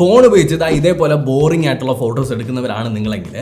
Phone ഉപയോഗിച്ച് ഇതേപോലെ boring ആയിട്ടുള്ള ഫോട്ടോസ് എടുക്കുന്നവരാണ് നിങ്ങളെങ്കിൽ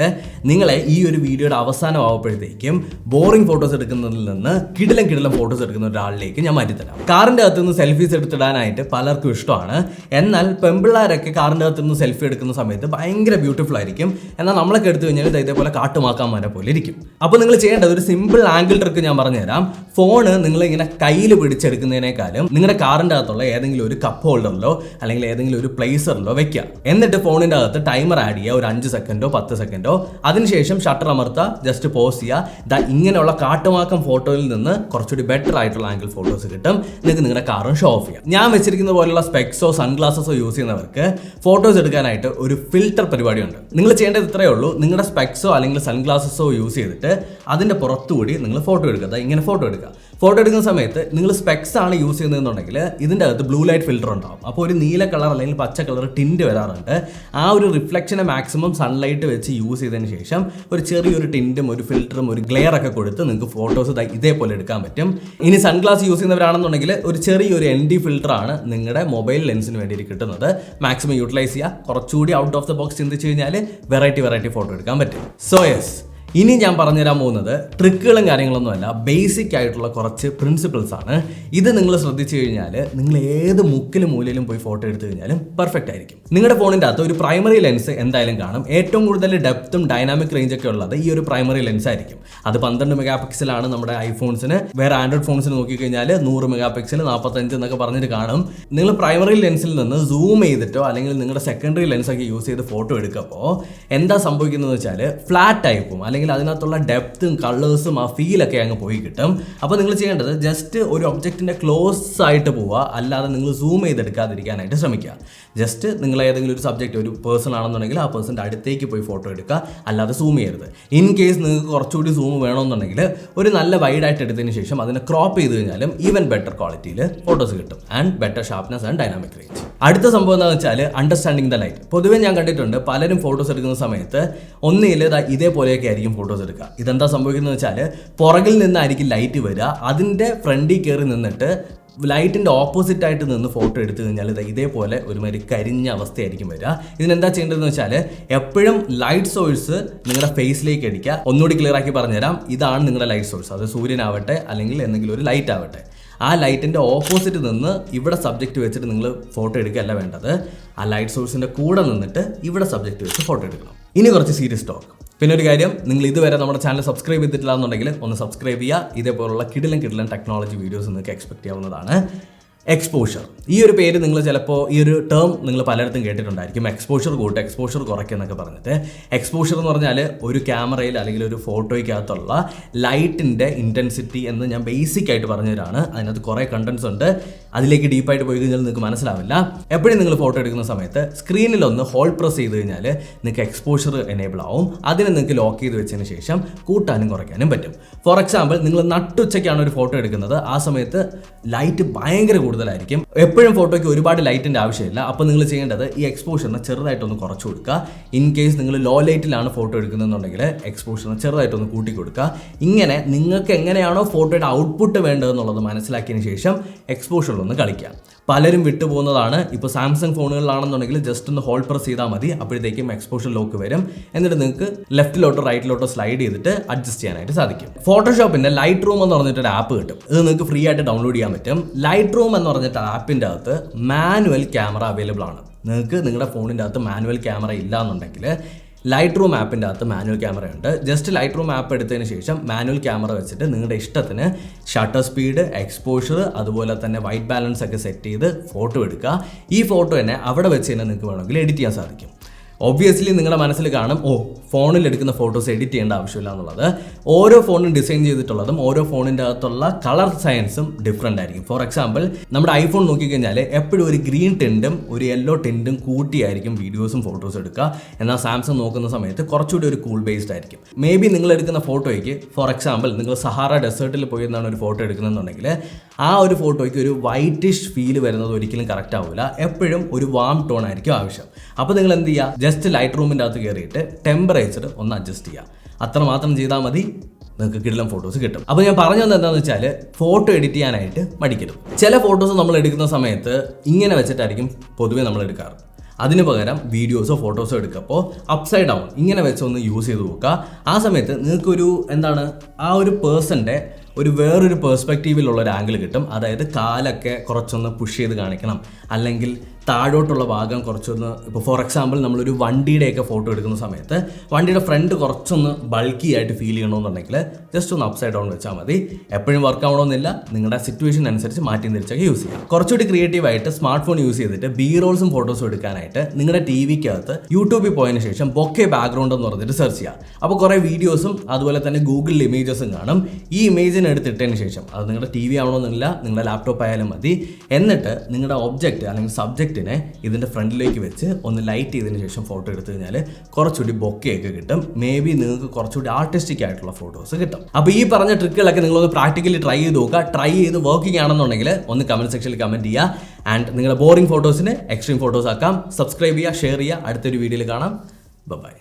നിങ്ങളെ ഈ ഒരു വീഡിയോയുടെ അവസാനം ആവുമ്പോഴത്തേക്കും ബോറിംഗ് ഫോട്ടോസ് എടുക്കുന്നതിൽ നിന്ന് കിടിലം ഫോട്ടോസ് എടുക്കുന്ന ഒരാളിലേക്ക് ഞാൻ മാറ്റിത്തരാം. കാറിൻ്റെ അകത്ത് നിന്ന് സെൽഫീസ് എടുത്തിടാനായിട്ട് പലർക്കും ഇഷ്ടമാണ്. എന്നാൽ പെമ്പിള്ളാരൊക്കെ കാറിൻ്റെ അകത്ത് നിന്ന് സെൽഫി എടുക്കുന്ന സമയത്ത് ഭയങ്കര ബ്യൂട്ടിഫുൾ ആയിരിക്കും. എന്നാൽ നമ്മളൊക്കെ എടുത്തു കഴിഞ്ഞാൽ ഇതേപോലെ കാട്ടുമാക്കാന്മാരെ പോലെ ഇരിക്കും. അപ്പോൾ നിങ്ങൾ ചെയ്യേണ്ടത് ഒരു സിമ്പിൾ ആംഗിൾ ട്രിക്ക് ഞാൻ പറഞ്ഞുതരാം. ഫോണ് നിങ്ങൾ ഇങ്ങനെ കയ്യിൽ പിടിച്ചെടുക്കുന്നതിനേക്കാളും നിങ്ങളുടെ കാറിൻ്റെ അകത്തുള്ള ഏതെങ്കിലും ഒരു കപ്പ് ഹോൾഡറിലോ അല്ലെങ്കിൽ ഏതെങ്കിലും ഒരു പ്ലേസറിലോ വെക്കുക. എന്നിട്ട് ഫോണിൻ്റെ അകത്ത് ടൈമർ ആഡ് ചെയ്യുക, ഒരു 5 സെക്കൻഡോ 10 സെക്കൻഡോ. അതിനുശേഷം ഷട്ടർ അമർത്തുക, ജസ്റ്റ് പോസ് ചെയ്യുക. ഇങ്ങനെയുള്ള കാട്ടുമാക്കം ഫോട്ടോയിൽ നിന്ന് കുറച്ചുകൂടി ബെറ്റർ ആയിട്ടുള്ള ആംഗിൾ ഫോട്ടോസ് കിട്ടും. നിങ്ങൾക്ക് നിങ്ങളുടെ കാറും ഷോ ഓഫ് ചെയ്യാം. ഞാൻ വെച്ചിരിക്കുന്ന പോലുള്ള സ്പെക്സോ സൺഗ്ലാസസോ യൂസ് ചെയ്യുന്നവർക്ക് ഫോട്ടോസ് എടുക്കാനായിട്ട് ഒരു ഫിൽറ്റർ പരിപാടിയുണ്ട്. നിങ്ങൾ ചെയ്യേണ്ടത് ഇത്രയേ ഉള്ളൂ. നിങ്ങളുടെ സ്പെക്സോ അല്ലെങ്കിൽ സൺഗ്ലാസസോ യൂസ് ചെയ്തിട്ട് അതിൻ്റെ പുറത്തുകൂടി നിങ്ങൾ ഫോട്ടോ എടുക്കുക. ഇങ്ങനെ ഫോട്ടോ എടുക്കുക. ഫോട്ടോ എടുക്കുന്ന സമയത്ത് നിങ്ങൾ സ്പെക്സ് ആണ് യൂസ് ചെയ്യുന്നതെന്നുണ്ടെങ്കിൽ ഇതിൻ്റെ അകത്ത് ബ്ലൂ ലൈറ്റ് ഫിൽറ്റർ ഉണ്ടാവും. അപ്പോൾ ഒരു നീല കളർ അല്ലെങ്കിൽ പച്ച കളർ ടിൻറ്റ് വരാറുണ്ട്. ആ ഒരു റിഫ്ലക്ഷനെ മാക്സിമം സൺലൈറ്റ് വെച്ച് യൂസ് ചെയ്തതിന് ശേഷം ഒരു ചെറിയൊരു ടിൻറ്റും ഒരു ഫിൽറ്ററും ഒരു ഗ്ലെയർ ഒക്കെ കൊടുത്ത് നിങ്ങൾക്ക് ഫോട്ടോസ് ഇതേപോലെ എടുക്കാൻ പറ്റും. ഇനി സൺഗ്ലാസ് യൂസ് ചെയ്യുന്നവരാണെന്നുണ്ടെങ്കിൽ ഒരു ചെറിയൊരു ND ഫിൽറ്റർ ആണ് നിങ്ങളുടെ മൊബൈൽ ലെൻസിന് വേണ്ടി കിട്ടുന്നത്. മാക്സിമം യൂട്ടിലൈസ് ചെയ്യുക. കുറച്ചുകൂടി ഔട്ട് ഓഫ് ദ ബോക്സ് ചിന്തിച്ച് കഴിഞ്ഞാൽ വെറൈറ്റി ഫോട്ടോ എടുക്കാൻ പറ്റും. സോ യെസ്, ഇനി ഞാൻ പറഞ്ഞുതരാൻ പോകുന്നത് ട്രിക്കുകളും കാര്യങ്ങളൊന്നുമല്ല, ബേസിക് ആയിട്ടുള്ള കുറച്ച് പ്രിൻസിപ്പിൾസ് ആണ്. ഇത് നിങ്ങൾ ശ്രദ്ധിച്ചു കഴിഞ്ഞാൽ നിങ്ങൾ ഏത് മുക്കിലും മൂലയിലും പോയി ഫോട്ടോ എടുത്തു കഴിഞ്ഞാലും പെർഫെക്റ്റ് ആയിരിക്കും. നിങ്ങളുടെ ഫോണിൻ്റെ അകത്ത് ഒരു പ്രൈമറി ലെൻസ് എന്തായാലും കാണും. ഏറ്റവും കൂടുതൽ ഡെപ്തും ഡൈനാമിക് റേഞ്ച് ഒക്കെ ഉള്ളത് ഈ ഒരു പ്രൈമറി ലെൻസ് ആയിരിക്കും. അത് 12 മെഗാ പിക്സലാണ് നമ്മുടെ ഐഫോൺസിന്. വേറെ ആൻഡ്രോയിഡ് ഫോൺസിന് നോക്കിക്കഴിഞ്ഞാൽ 100 മെഗാ പിക്സൽ 45 എന്നൊക്കെ പറഞ്ഞിട്ട് കാണും. നിങ്ങൾ പ്രൈമറി ലെൻസിൽ നിന്ന് സൂം ചെയ്തിട്ടോ അല്ലെങ്കിൽ നിങ്ങളുടെ സെക്കൻഡറി ലെൻസൊക്കെ യൂസ് ചെയ്ത് ഫോട്ടോ എടുക്കുമ്പോൾ എന്താ സംഭവിക്കുന്നത് വെച്ചാൽ ഫ്ലാറ്റ് ആയി പോകും. അല്ലെങ്കിൽ അതിനകത്തുള്ള ഡെപ്തും കളേഴ്സും ആ ഫീലൊക്കെ അങ്ങ് പോയി കിട്ടും. അപ്പോൾ നിങ്ങൾ ചെയ്യേണ്ടത് ജസ്റ്റ് ഒരു ഒബ്ജക്റ്റിൻ്റെ ക്ലോസ് ആയിട്ട് പോവുക, അല്ലാതെ നിങ്ങൾ സൂം ചെയ്തെടുക്കാതിരിക്കാനായിട്ട് ശ്രമിക്കുക. ജസ്റ്റ് നിങ്ങൾ ഏതെങ്കിലും ഒരു സബ്ജക്റ്റ്, ഒരു പേഴ്സൺ ആണെന്നുണ്ടെങ്കിൽ ആ പേഴ്സൻ്റെ അടുത്തേക്ക് പോയി ഫോട്ടോ എടുക്കുക, അല്ലാതെ സൂം ചെയ്യരുത്. ഇൻ കേസ് നിങ്ങൾക്ക് കുറച്ചുകൂടി സൂം വേണമെന്നുണ്ടെങ്കിൽ ഒരു നല്ല വൈഡായിട്ട് എടുത്തതിന് ശേഷം അതിനെ ക്രോപ്പ് ചെയ്ത് കഴിഞ്ഞാലും ഈവൻ ബെറ്റർ ക്വാളിറ്റിയിൽ ഫോട്ടോസ് കിട്ടും and better sharpness and dynamic range. അടുത്ത സംഭവം എന്താണെന്ന് വെച്ചാൽ അണ്ടർസ്റ്റാൻഡിങ് ദ ലൈറ്റ്. പൊതുവെ ഞാൻ കണ്ടിട്ടുണ്ട് പലരും ഫോട്ടോസ് എടുക്കുന്ന സമയത്ത് ഒന്നിൽ ഇതേപോലെയൊക്കെ ആയിരിക്കും ഫോട്ടോസ് എടുക്കുക. ഇതെന്താ സംഭവിക്കുന്നത് വെച്ചാൽ പുറകിൽ നിന്നായിരിക്കും ലൈറ്റ് വരിക. അതിൻ്റെ ഫ്രണ്ടിൽ കയറി നിന്നിട്ട് ലൈറ്റിൻ്റെ ഓപ്പോസിറ്റ് ആയിട്ട് നിന്ന് ഫോട്ടോ എടുത്തു കഴിഞ്ഞാൽ ഇതേപോലെ ഒരുമാതിരി കരിഞ്ഞ അവസ്ഥയായിരിക്കും വരിക. ഇതിനെന്താ ചെയ്യേണ്ടതെന്ന് വെച്ചാൽ എപ്പോഴും ലൈറ്റ് സോഴ്സ് നിങ്ങളുടെ ഫേസിലേക്ക് അടിക്കുക. ഒന്നുകൂടി ക്ലിയർ ആക്കി പറഞ്ഞുതരാം. ഇതാണ് നിങ്ങളുടെ ലൈറ്റ് സോഴ്സ്. അത് സൂര്യനാവട്ടെ അല്ലെങ്കിൽ എന്തെങ്കിലും ഒരു ലൈറ്റ് ആവട്ടെ. ആ ലൈറ്റിൻ്റെ ഓപ്പോസിറ്റ് നിന്ന് ഇവിടെ സബ്ജക്റ്റ് വെച്ചിട്ട് നിങ്ങൾ ഫോട്ടോ എടുക്കുകയല്ല വേണ്ടത്. ആ ലൈറ്റ് സോഴ്സിൻ്റെ കൂടെ നിന്നിട്ട് ഇവിടെ സബ്ജക്റ്റ് വെച്ച് ഫോട്ടോ എടുക്കണം. ഇനി കുറച്ച് സീരിയസ് ടോക്ക്. പിന്നെ ഒരു കാര്യം, നിങ്ങൾ ഇതുവരെ നമ്മുടെ ചാനൽ സബ്സ്ക്രൈബ് ചെയ്തിട്ടില്ല എന്നുണ്ടെങ്കിൽ ഒന്ന് സബ്സ്ക്രൈബ് ചെയ്യുക. ഇതേപോലുള്ള കിടിലൻ ടെക്നോളജി വീഡിയോസ് നിങ്ങൾക്ക് എക്സ്പെക്ട് ചെയ്യാവുന്നതാണ്. എക്സ്പോഷർ, ഈ ഒരു പേര് നിങ്ങൾ ചിലപ്പോൾ ഈ ഒരു ടേം നിങ്ങൾ പലയിടത്തും കേട്ടിട്ടുണ്ടായിരിക്കും. എക്സ്പോഷർ കൂട്ടുക, എക്സ്പോഷർ കുറയ്ക്കുക എന്നൊക്കെ പറഞ്ഞിട്ട്. എക്സ്പോഷർ എന്ന് പറഞ്ഞാൽ ഒരു ക്യാമറയിൽ അല്ലെങ്കിൽ ഒരു ഫോട്ടോയ്ക്കകത്തുള്ള ലൈറ്റിൻ്റെ ഇൻറ്റൻസിറ്റി എന്ന് ഞാൻ ബേസിക് ആയിട്ട് പറഞ്ഞുതരാണ്. അതിനകത്ത് കുറേ കണ്ടൻസ് ഉണ്ട്. അതിലേക്ക് ഡീപ്പായിട്ട് പോയി കഴിഞ്ഞാൽ നിങ്ങൾക്ക് മനസ്സിലാവില്ല. എപ്പോഴും നിങ്ങൾ ഫോട്ടോ എടുക്കുന്ന സമയത്ത് സ്ക്രീനിലൊന്ന് ഹോൾഡ് പ്രസ് ചെയ്ത് കഴിഞ്ഞാൽ നിങ്ങൾക്ക് എക്സ്പോഷർ എനേബിൾ ആവും. അതിനെ നിങ്ങൾക്ക് ലോക്ക് ചെയ്ത് വെച്ചതിന് ശേഷം കൂട്ടാനും കുറയ്ക്കാനും പറ്റും. ഫോർ എക്സാമ്പിൾ, നിങ്ങൾ നട്ടുച്ചയ്ക്കാണ് ഒരു ഫോട്ടോ എടുക്കുന്നത്. ആ സമയത്ത് ലൈറ്റ് ഭയങ്കര കൂടുതലായിരിക്കും. എപ്പോഴും ഫോട്ടോയ്ക്ക് ഒരുപാട് ലൈറ്റിൻ്റെ ആവശ്യമില്ല. അപ്പോൾ നിങ്ങൾ ചെയ്യേണ്ടത് ഈ എക്സ്പോഷറിനെ ചെറുതായിട്ടൊന്ന് കുറച്ച് കൊടുക്കുക. ഇൻ കേസ് നിങ്ങൾ ലോ ലൈറ്റിലാണ് ഫോട്ടോ എടുക്കുന്നതെന്നുണ്ടെങ്കിൽ എക്സ്പോഷറിനെ ചെറുതായിട്ടൊന്ന് കൂട്ടി കൊടുക്കുക. ഇങ്ങനെ നിങ്ങൾക്ക് എങ്ങനെയാണോ ഫോട്ടോയുടെ ഔട്ട്പുട്ട് വേണ്ടതെന്നുള്ളത് മനസ്സിലാക്കിയതിന് ശേഷം എക്സ്പോഷറിലൊന്ന് കളിക്കുക. പലരും വിട്ടുപോകുന്നതാണ്. ഇപ്പോൾ സാംസങ് ഫോണുകളിലാണെന്നുണ്ടെങ്കിൽ ജസ്റ്റ് ഒന്ന് ഹോൾഡ് പ്രസ് ചെയ്താൽ മതി. അപ്പോഴത്തേക്കും എക്സ്പോഷർ ലോക്ക് വരും. എന്നിട്ട് നിങ്ങൾക്ക് ലെഫ്റ്റിലോട്ടോ റൈറ്റിലോട്ടോ സ്ലൈഡ് ചെയ്തിട്ട് അഡ്ജസ്റ്റ് ചെയ്യാനായിട്ട് സാധിക്കും. ഫോട്ടോഷോപ്പിൻ്റെ ലൈറ്റ് റൂം എന്ന് പറഞ്ഞിട്ടൊരു ആപ്പ് കിട്ടും. ഇത് നിങ്ങൾക്ക് ഫ്രീ ആയിട്ട് ഡൗൺലോഡ് ചെയ്യാൻ പറ്റും. ലൈറ്റ് റൂം എന്ന് പറഞ്ഞിട്ട് ആപ്പിൻ്റെ അകത്ത് മാനുവൽ ക്യാമറ അവൈലബിൾ ആണ്. നിങ്ങൾക്ക് നിങ്ങളുടെ ഫോണിൻ്റെ അകത്ത് മാനുവൽ ക്യാമറ ഇല്ല എന്നുണ്ടെങ്കിൽ ലൈറ്റ് റൂം ആപ്പിൻ്റെ അകത്ത് മാനുവൽ ക്യാമറ ഉണ്ട്. ജസ്റ്റ് ലൈറ്റ് റൂം ആപ്പ് എടുത്തതിന് ശേഷം മാനുവൽ ക്യാമറ വെച്ചിട്ട് നിങ്ങളുടെ ഇഷ്ടത്തിന് ഷട്ടർ സ്പീഡ്, എക്സ്പോഷർ, അതുപോലെ തന്നെ വൈറ്റ് ബാലൻസ് ഒക്കെ സെറ്റ് ചെയ്ത് ഫോട്ടോ എടുക്കുക. ഈ ഫോട്ടോ തന്നെ അവിടെ വെച്ച് തന്നെ നിങ്ങൾക്ക് വേണമെങ്കിൽ എഡിറ്റ് ചെയ്യാൻ സാധിക്കും. ഒബ്വിയസ്ലി നിങ്ങളുടെ മനസ്സിൽ കാണും, ഫോണിൽ എടുക്കുന്ന ഫോട്ടോസ് എഡിറ്റ് ചെയ്യേണ്ട ആവശ്യമില്ല എന്നുള്ളത്. ഓരോ ഫോണും ഡിസൈൻ ചെയ്തിട്ടുള്ളതും ഓരോ ഫോണിൻ്റെ അകത്തുള്ള കളർ സയൻസും ഡിഫറെൻ്റ് ആയിരിക്കും. ഫോർ എക്സാമ്പിൾ, നമ്മുടെ ഐഫോൺ നോക്കിക്കഴിഞ്ഞാൽ എപ്പോഴും ഒരു ഗ്രീൻ ടിൻറ്റും ഒരു യെല്ലോ ടിൻറ്റും കൂട്ടിയായിരിക്കും വീഡിയോസും ഫോട്ടോസും എടുക്കുക. എന്നാൽ സാംസങ് നോക്കുന്ന സമയത്ത് കുറച്ചുകൂടി ഒരു കൂൾ ബേസ്ഡ് ആയിരിക്കും. മേ ബി നിങ്ങൾ എടുക്കുന്ന ഫോട്ടോയ്ക്ക്, ഫോർ എക്സാമ്പിൾ, നിങ്ങൾ സഹാറ ഡെസേർട്ടിൽ പോയി എന്നാണ് ഒരു ഫോട്ടോ എടുക്കുന്നതെന്നുണ്ടെങ്കിൽ ആ ഒരു ഫോട്ടോയ്ക്ക് ഒരു വൈറ്റിഷ് ഫീല് വരുന്നത് ഒരിക്കലും കറക്റ്റ് ആവില്ല. എപ്പോഴും ഒരു വാം ടോൺ ആയിരിക്കും ആവശ്യം. അപ്പോൾ നിങ്ങൾ എന്ത് ചെയ്യുക, ജസ്റ്റ് ലൈറ്റ് റൂമിൻ്റെ അകത്ത് കയറിയിട്ട് ടെമ്പറേച്ചർ ഒന്ന് അഡ്ജസ്റ്റ് ചെയ്യുക. അത്ര മാത്രം ചെയ്താൽ മതി, നിങ്ങൾക്ക് കിടിലം ഫോട്ടോസ് കിട്ടും. അപ്പോൾ ഞാൻ പറഞ്ഞു തന്നത് എന്താണെന്ന് വെച്ചാൽ ഫോട്ടോ എഡിറ്റ് ചെയ്യാനായിട്ട് മടിക്കരുത്. ചില ഫോട്ടോസ് നമ്മൾ എടുക്കുന്ന സമയത്ത് ഇങ്ങനെ വെച്ചിട്ടായിരിക്കും പൊതുവേ നമ്മൾ എടുക്കാറ്. അതിന് പകരം വീഡിയോസോ ഫോട്ടോസോ എടുക്കുക. അപ്പോൾ അപ്സൈഡ് ഡൗൺ ഇങ്ങനെ വെച്ചൊന്ന് യൂസ് ചെയ്ത് നോക്കുക. ആ സമയത്ത് നിങ്ങൾക്കൊരു ആ ഒരു പേഴ്സൻ്റെ വേറൊരു പേഴ്സ്പെക്റ്റീവിലുള്ള ഒരു ആംഗിൾ കിട്ടും. അതായത് കാലൊക്കെ കുറച്ചൊന്ന് പുഷ് ചെയ്ത് കാണിക്കണം, അല്ലെങ്കിൽ താഴോട്ടുള്ള ഭാഗം കുറച്ചൊന്ന്, ഇപ്പോൾ ഫോർ എക്സാമ്പിൾ നമ്മളൊരു വണ്ടിയുടെയൊക്കെ ഫോട്ടോ എടുക്കുന്ന സമയത്ത് വണ്ടിയുടെ ഫ്രണ്ട് കുറച്ചൊന്ന് ബൾക്കി ആയിട്ട് ഫീൽ ചെയ്യണമെന്നുണ്ടെങ്കിൽ ജസ്റ്റ് ഒന്ന് അപ്സൈഡ് ഡൗൺ വെച്ചാൽ മതി. എപ്പോഴും വർക്ക് ആവണമെന്നില്ല, നിങ്ങളുടെ സിറ്റുവേഷൻ അനുസരിച്ച് മാറ്റി തിരിച്ചൊക്കെ യൂസ് ചെയ്യാം. കുറച്ചുകൂടി ക്രിയേറ്റീവായിട്ട് സ്മാർട്ട് ഫോൺ യൂസ് ചെയ്തിട്ട് ബി റോൾസും ഫോട്ടോസും എടുക്കാനായിട്ട് നിങ്ങളുടെ ടി വിക്കകത്ത് യൂട്യൂബിൽ പോയതിന് ശേഷം ബൊക്കെ ബാക്ക്ഗ്രൗണ്ട് എന്ന് പറഞ്ഞിട്ട് സെർച്ച് ചെയ്യാം. അപ്പോൾ കുറേ വീഡിയോസും അതുപോലെ തന്നെ ഗൂഗിളിൽ ഇമേജസും കാണും. ഈ ഇമേജിന് എടുത്തിട്ടതിന് ശേഷം അത് നിങ്ങളുടെ ടി വി ആവണമെന്നില്ല, നിങ്ങളുടെ ലാപ്ടോപ്പ് ആയാലും മതി. എന്നിട്ട് നിങ്ങളുടെ ഒബ്ജക്റ്റ് അല്ലെങ്കിൽ സബ്ജക്റ്റിനെ ഇതിൻ്റെ ഫ്രണ്ടിലേക്ക് വെച്ച് ഒന്ന് ലൈറ്റ് ചെയ്തതിന് ശേഷം ഫോട്ടോ എടുത്തു കഴിഞ്ഞാൽ കുറച്ചുകൂടി ബൊക്കെയൊക്കെ കിട്ടും. മേ ബി നിങ്ങൾക്ക് കുറച്ചുകൂടി ആർട്ടിസ്റ്റിക് ആയിട്ടുള്ള ഫോട്ടോസ് കിട്ടും. അപ്പോൾ ഈ പറഞ്ഞ ട്രിക്കുകളൊക്കെ നിങ്ങളൊന്ന് പ്രാക്ടിക്കലി ട്രൈ ചെയ്ത് നോക്കുക. ട്രൈ ചെയ്ത് വർക്കിംഗ് ആണെന്നുണ്ടെങ്കിൽ ഒന്ന് കമൻറ്റ് സെക്ഷനിൽ കമൻറ്റ് ചെയ്യുക. ആൻഡ് നിങ്ങളുടെ ബോറിംഗ് ഫോട്ടോസിന് എക്സ്ട്രീം ഫോട്ടോസ് ആക്കാം. സബ്സ്ക്രൈബ് ചെയ്യുക, ഷെയർ ചെയ്യുക. അടുത്തൊരു വീഡിയോയിൽ കാണാം. ബൈ.